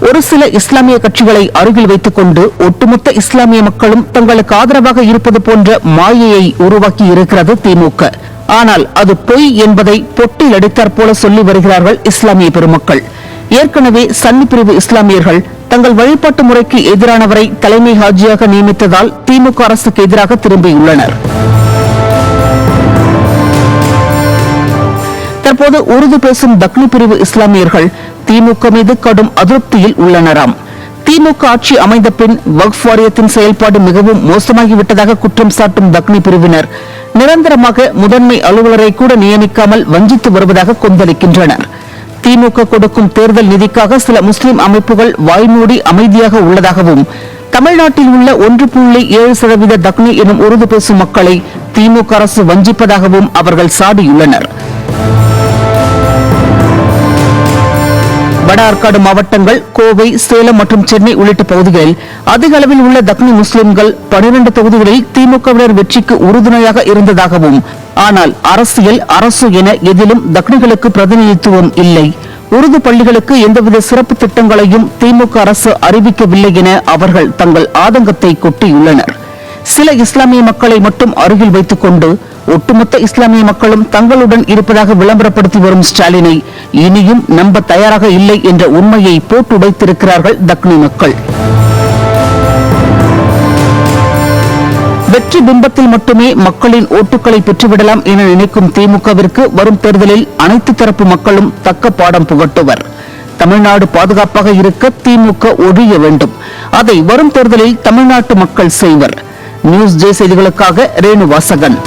ஒரு சில இஸ்லாமிய கட்சிகளை அருகில் வைத்துக் கொண்டு ஒட்டுமொத்த இஸ்லாமிய மக்களும் தங்களுக்கு ஆதரவாக இருப்பது போன்ற மாயையை உருவாக்கி இருக்கிறது திமுக. ஆனால் அது பொய் என்பதை பொட்டில் அடித்தாற் போல சொல்லி வருகிறார்கள் இஸ்லாமிய பெருமக்கள். ஏற்கனவே சன்னி பிரிவு இஸ்லாமியர்கள் தங்கள் வழிபாட்டு முறைக்கு எதிரானவரை தலைமை ஹாஜியாக நியமித்ததால் திமுக அரசுக்கு எதிராக திரும்பியுள்ளனர். தற்போது உருது பேசும் தக்னி பிரிவு இஸ்லாமியர்கள் திமுக மீது கடும் அதிருப்தியில் உள்ளனராம். திமுக ஆட்சி அமைந்த பின் வக்ஃப் வாரியத்தின் செயல்பாடு மிகவும் மோசமாகிவிட்டதாக குற்றம் சாட்டும் தக்னி பிரிவினர் நிரந்தரமாக முதன்மை அலுவலரை கூட நியமிக்காமல் வஞ்சித்து வருவதாக கொந்தளிக்கின்றனர். திமுக கொடுக்கும் தேர்தல் நிதிக்காக சில முஸ்லிம் அமைப்புகள் வாய்மூடி அமைதியாக உள்ளதாகவும், தமிழ்நாட்டில் உள்ள 1.7% தக்னி எனும் உருது பேசும் மக்களை திமுக அரசு வஞ்சிப்பதாகவும் அவர்கள் சாடியுள்ளனர். வட ஆற்காடு மாவட்டங்கள், கோவை, சேலம் மற்றும் சென்னை உள்ளிட்ட பகுதிகளில் அதிக அளவில் உள்ள தக்னி முஸ்லிம்கள் 12 தொகுதிகளில் திமுகவினர் வெற்றிக்கு உறுதுணையாக இருந்ததாகவும், ஆனால் அரசியல், அரசு என எதிலும் தக்னிகளுக்கு பிரதிநிதித்துவம் இல்லை, உருது பள்ளிகளுக்கு எந்தவித சிறப்பு திட்டங்களையும் திமுக அரசு அறிவிக்கவில்லை என அவர்கள் தங்கள் ஆதங்கத்தை கொட்டியுள்ளனர். சில இஸ்லாமிய மக்களை மட்டும் அருகில் வைத்துக் கொண்டு ஒட்டுமொத்த இஸ்லாமிய மக்களும் தங்களுடன் இருப்பதாக விளம்பரப்படுத்தி வரும் ஸ்டாலினை இனியும் நம்ப தயாராக இல்லை என்ற உண்மையை போட்டுடைத்திருக்கிறார்கள் தக்னி மக்கள். வெற்றி பிம்பத்தில் மட்டுமே மக்களின் ஓட்டுக்களை பெற்றுவிடலாம் என நினைக்கும் திமுகவிற்கு வரும் தேர்தலில் அனைத்து தரப்பு மக்களும் தக்க பாடம் புகட்டுவர். தமிழ்நாடு பாதுகாப்பாக இருக்க திமுக ஒழிய வேண்டும். அதை வரும் தேர்தலில் தமிழ்நாட்டு மக்கள் செய்வர். நியூஸ் ஜே செய்திகளுக்காக ரேணு வாசகன்.